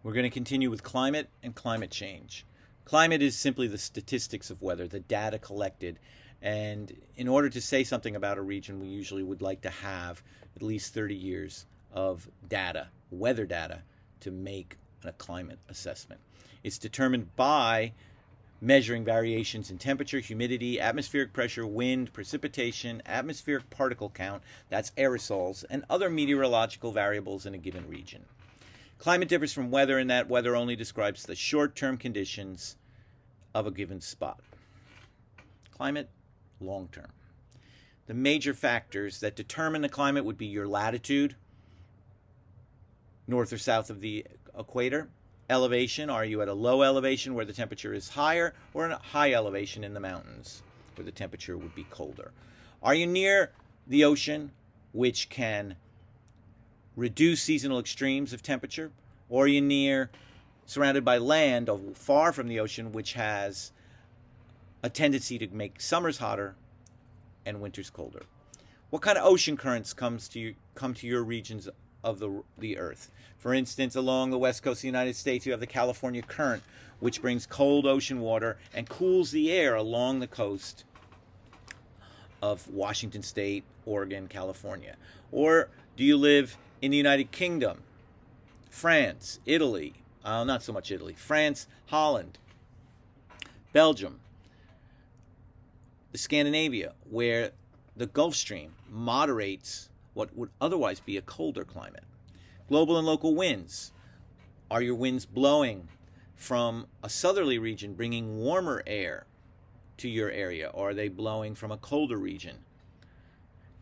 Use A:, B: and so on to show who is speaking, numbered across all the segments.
A: We're going to continue with climate and climate change. Climate is simply the statistics of weather, the data collected. And in order to say something about a region, we usually would like to have at least 30 years of data, weather data, to make a climate assessment. It's determined by measuring variations in temperature, humidity, atmospheric pressure, wind, precipitation, atmospheric particle count, that's aerosols, and other meteorological variables in a given region. Climate differs from weather in that weather only describes the short-term conditions of a given spot. Climate, long-term. The major factors that determine the climate would be your latitude, north or south of the equator, elevation, are you at a low elevation where the temperature is higher, or a high elevation in the mountains where the temperature would be colder? Are you near the ocean, which can reduce seasonal extremes of temperature, or are you surrounded by land far from the ocean, which has a tendency to make summers hotter and winters colder? What kind of ocean currents come to your regions of the earth? For instance, along the west coast of the United States, you have the California current, which brings cold ocean water and cools the air along the coast of Washington State, Oregon, California. Or do you live in the United Kingdom, France, Italy, not so much Italy, France, Holland, Belgium, Scandinavia, where the Gulf Stream moderates what would otherwise be a colder climate? Global and local winds. Are your winds blowing from a southerly region, bringing warmer air to your area, or are they blowing from a colder region?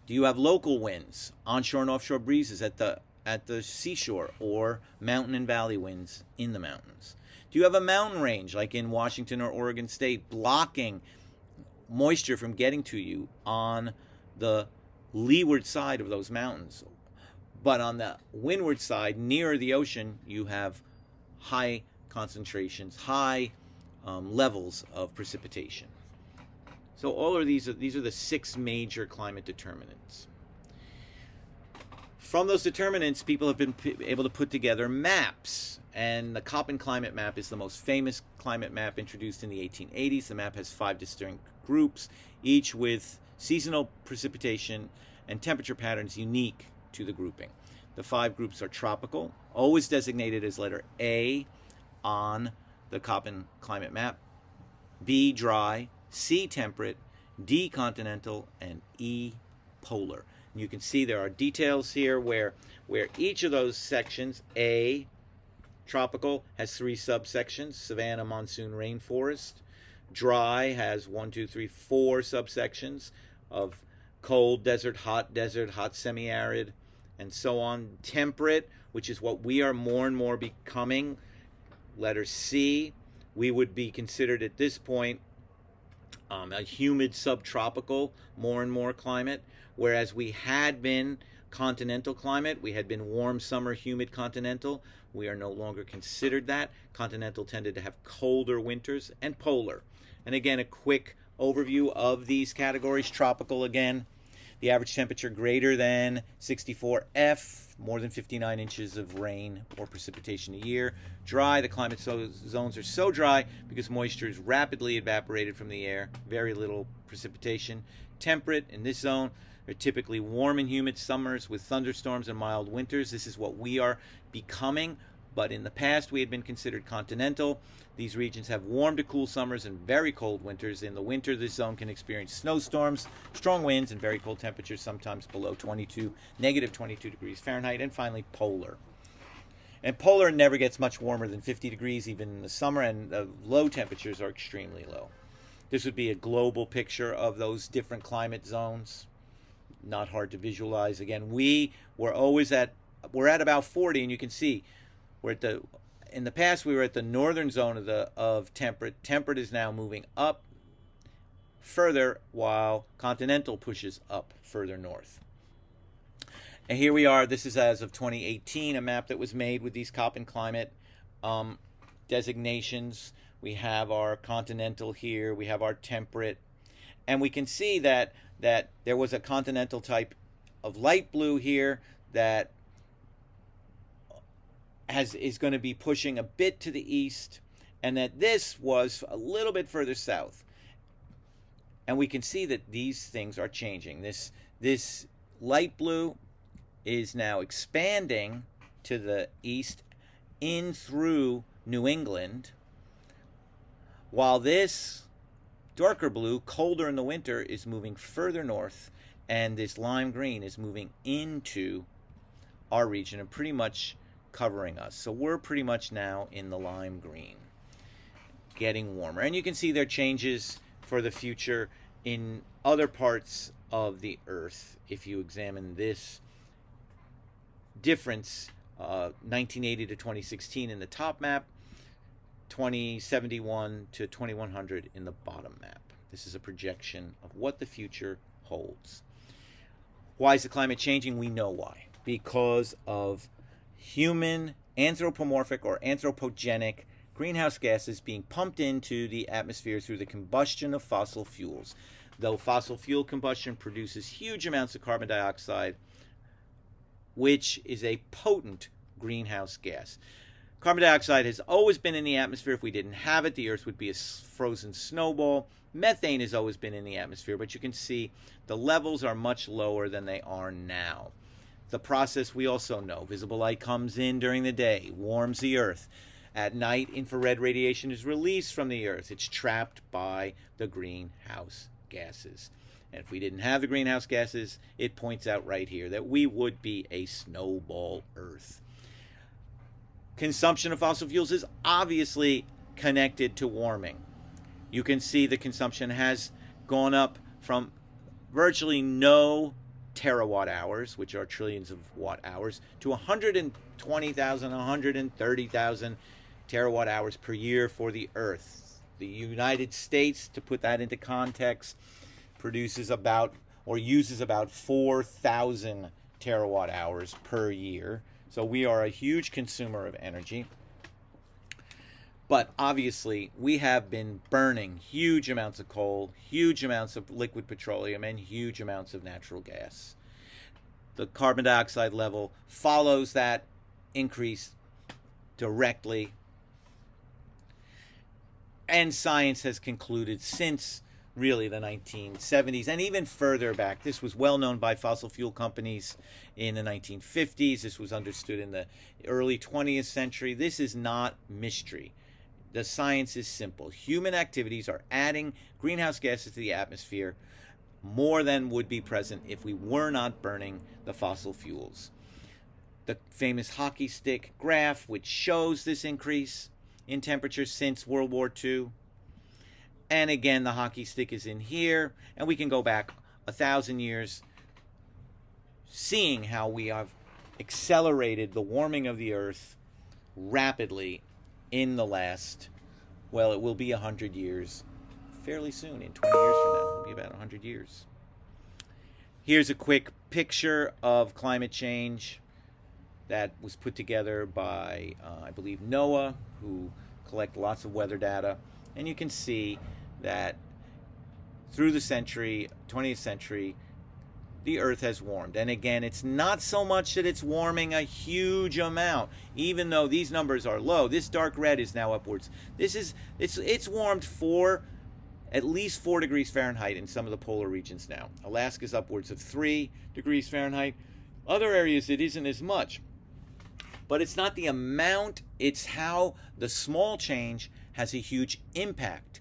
A: Do you have local winds, onshore and offshore breezes at the seashore, or mountain and valley winds in the mountains? Do you have a mountain range, like in Washington or Oregon State, blocking moisture from getting to you on the leeward side of those mountains? But on the windward side, nearer the ocean, you have high concentrations, high levels of precipitation. So all of these are the 6 major climate determinants. From those determinants, people have been able to put together maps. And the Köppen climate map is the most famous climate map introduced in the 1880s. The map has 5 distinct groups, each with seasonal precipitation and temperature patterns unique to the grouping. The 5 groups are tropical, always designated as letter A on the Köppen climate map, B dry, C temperate, D continental, and E polar. And you can see there are details here where each of those sections, A tropical, has 3 subsections: savanna, monsoon, rainforest. Dry has 4 subsections of cold desert, hot semi-arid, and so on. Temperate, which is what we are more and more becoming, letter C, we would be considered at this point a humid subtropical, more and more climate, whereas we had been continental climate. We had been warm summer, humid continental. We are no longer considered that. Continental tended to have colder winters. And polar. And again, a quick overview of these categories. Tropical, again, the average temperature greater than 64 F, more than 59 inches of rain or precipitation a year. Dry, the climate zones are so dry because moisture is rapidly evaporated from the air, very little precipitation. Temperate, in this zone, are typically warm and humid summers with thunderstorms and mild winters. This is what we are becoming, but in the past we had been considered continental. These regions have warm to cool summers and very cold winters. In the winter, this zone can experience snowstorms, strong winds, and very cold temperatures, sometimes below negative 22 degrees Fahrenheit. And finally, polar. And polar never gets much warmer than 50 degrees, even in the summer, and the low temperatures are extremely low. This would be a global picture of those different climate zones. Not hard to visualize. Again, we're at about 40, and you can see in the past we were at the northern zone of temperate. Temperate is now moving up further, while continental pushes up further north. And here we are. This is as of 2018, a map that was made with these Köppen climate designations. We have our continental here. We have our temperate. And we can see that there was a continental type of light blue here that is going to be pushing a bit to the east, and that this was a little bit further south. And we can see that these things are changing. This light blue is now expanding to the east in through New England, while this darker blue, colder in the winter, is moving further north, and this lime green is moving into our region and pretty much covering us. So we're pretty much now in the lime green, getting warmer. And you can see there are changes for the future in other parts of the Earth. If you examine this difference, 1980 to 2016 in the top map, 2071 to 2100 in the bottom map. This is a projection of what the future holds. Why is the climate changing? We know why. Because of human anthropomorphic or anthropogenic greenhouse gases being pumped into the atmosphere through the combustion of fossil fuels. Though fossil fuel combustion produces huge amounts of carbon dioxide, which is a potent greenhouse gas. Carbon dioxide has always been in the atmosphere. If we didn't have it, the Earth would be a frozen snowball. Methane has always been in the atmosphere, but you can see the levels are much lower than they are now. The process we also know. Visible light comes in during the day, warms the Earth. At night, infrared radiation is released from the Earth. It's trapped by the greenhouse gases. And if we didn't have the greenhouse gases, it points out right here that we would be a snowball Earth. Consumption of fossil fuels is obviously connected to warming. You can see the consumption has gone up from virtually no terawatt hours, which are trillions of watt hours, to 120,000, 130,000 terawatt hours per year for the Earth. The United States, to put that into context, produces about or uses about 4,000 terawatt hours per year. So we are a huge consumer of energy. But obviously, we have been burning huge amounts of coal, huge amounts of liquid petroleum, and huge amounts of natural gas. The carbon dioxide level follows that increase directly. And science has concluded since really the 1970s and even further back. This was well known by fossil fuel companies in the 1950s. This was understood in the early 20th century. This is not mystery. The science is simple. Human activities are adding greenhouse gases to the atmosphere more than would be present if we were not burning the fossil fuels. The famous hockey stick graph, which shows this increase in temperature since World War II. And again, the hockey stick is in here, and we can go back 1,000 years, seeing how we have accelerated the warming of the Earth rapidly in the last, well, it will be 100 years fairly soon. In 20 years from now, it will be about 100 years. Here's a quick picture of climate change that was put together by, I believe, NOAA, who collect lots of weather data. And you can see that through the century, 20th century, the Earth has warmed. And again, it's not so much that it's warming a huge amount, even though these numbers are low. This dark red is now upwards. It's warmed at least 4 degrees Fahrenheit in some of the polar regions now. Alaska's upwards of 3 degrees Fahrenheit. Other areas it isn't as much. But it's not the amount, it's how the small change has a huge impact.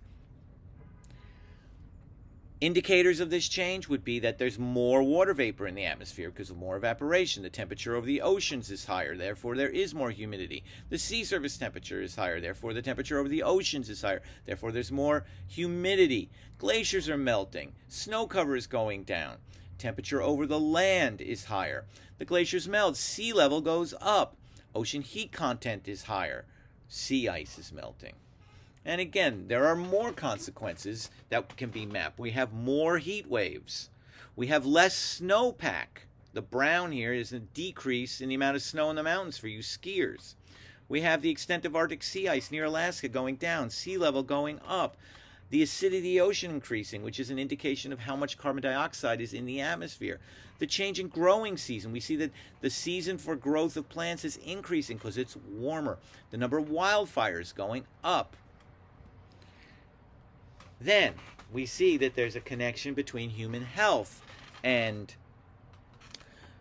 A: Indicators of this change would be that there's more water vapor in the atmosphere because of more evaporation. The temperature over the oceans is higher, therefore there is more humidity. The sea surface temperature is higher, therefore the temperature over the oceans is higher, therefore there's more humidity. Glaciers are melting, snow cover is going down, temperature over the land is higher. The glaciers melt, sea level goes up, ocean heat content is higher, sea ice is melting. And again, there are more consequences that can be mapped. We have more heat waves. We have less snowpack. The brown here is a decrease in the amount of snow in the mountains for you skiers. We have the extent of Arctic sea ice near Alaska going down, sea level going up. The acidity of the ocean increasing, which is an indication of how much carbon dioxide is in the atmosphere. The change in growing season. We see that the season for growth of plants is increasing because it's warmer. The number of wildfires going up. Then we see that there's a connection between human health and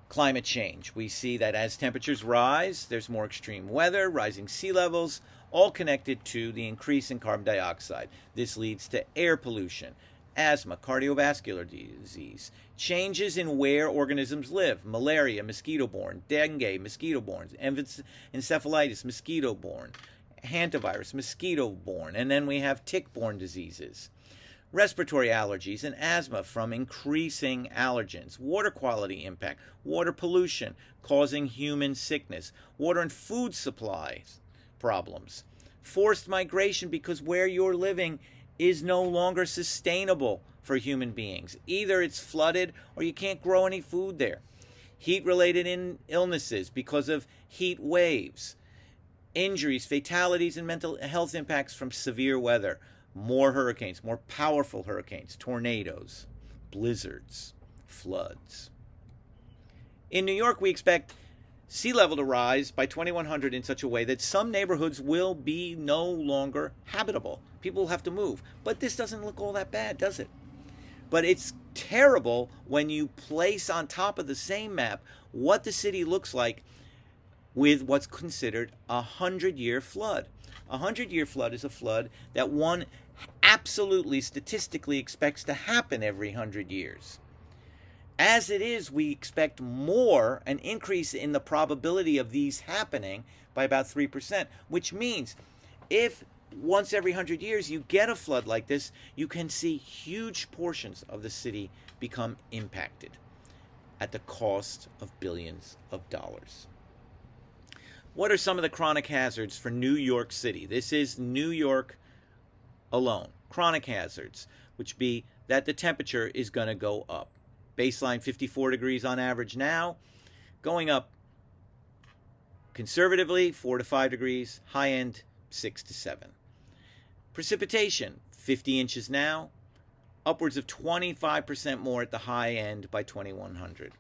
A: climate change. We see that as temperatures rise, there's more extreme weather, rising sea levels, all connected to the increase in carbon dioxide. This leads to air pollution, asthma, cardiovascular disease, changes in where organisms live, malaria, mosquito-borne, dengue, mosquito-borne, encephalitis, mosquito-borne, hantavirus, mosquito-borne, and then we have tick-borne diseases. Respiratory allergies and asthma from increasing allergens, water quality impact, water pollution causing human sickness, water and food supplies problems, forced migration because where you're living is no longer sustainable for human beings. Either it's flooded or you can't grow any food there. Heat-related illnesses because of heat waves, injuries, fatalities, and mental health impacts from severe weather. More hurricanes, more powerful hurricanes, tornadoes, blizzards, floods. In New York, we expect sea level to rise by 2100 in such a way that some neighborhoods will be no longer habitable. People will have to move. But this doesn't look all that bad, does it? But it's terrible when you place on top of the same map what the city looks like with what's considered a 100-year flood. A 100-year flood is a flood that one absolutely statistically expects to happen every 100 years. As it is, we expect an increase in the probability of these happening by about 3%, which means if once every 100 years you get a flood like this, you can see huge portions of the city become impacted at the cost of billions of dollars. What are some of the chronic hazards for New York City? This is New York alone. Chronic hazards, which be that the temperature is going to go up. Baseline 54 degrees on average now, going up conservatively 4 to 5 degrees, high end 6 to 7. Precipitation, 50 inches now, upwards of 25% more at the high end by 2100.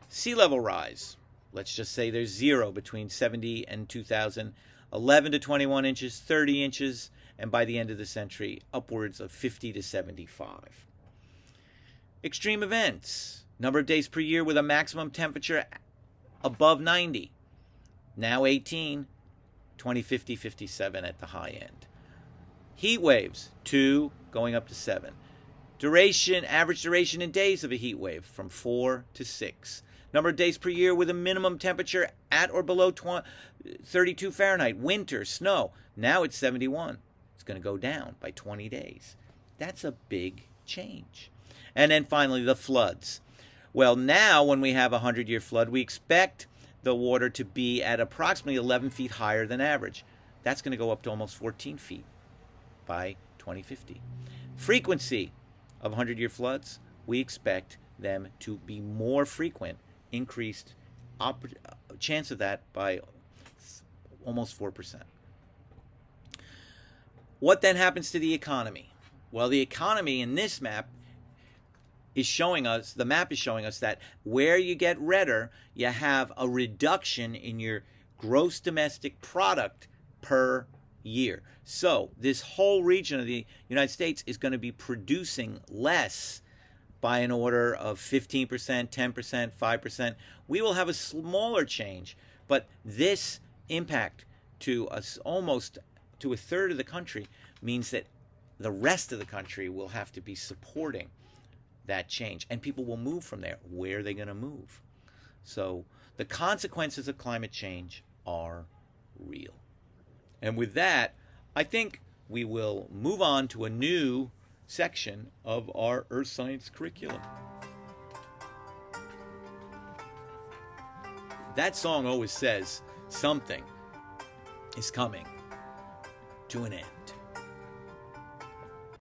A: Sea level rise. Let's just say there's 0 between 70 and 2000, 11 to 21 inches, 30 inches, and by the end of the century, upwards of 50 to 75. Extreme events, number of days per year with a maximum temperature above 90. Now 18, 2050, 57 at the high end. Heat waves, 2 going up to 7. Duration, average duration in days of a heat wave from 4 to 6. Number of days per year with a minimum temperature at or below 32 Fahrenheit. Winter, snow. Now it's 71. It's going to go down by 20 days. That's a big change. And then finally, the floods. Well, now when we have a 100-year flood, we expect the water to be at approximately 11 feet higher than average. That's going to go up to almost 14 feet by 2050. Frequency of 100-year floods, we expect them to be more frequent, increased chance of that by almost 4%. What then happens to the economy? Well, the economy in this map is showing us, the map is showing us that where you get redder, you have a reduction in your gross domestic product per year. So this whole region of the United States is going to be producing less by an order of 15%, 10%, 5%. We will have a smaller change, but this impact to us almost to a third of the country means that the rest of the country will have to be supporting that change, and people will move from there. Where are they going to move? So the consequences of climate change are real. And with that, I think we will move on to a new section of our Earth Science curriculum. That song always says something is coming to an end.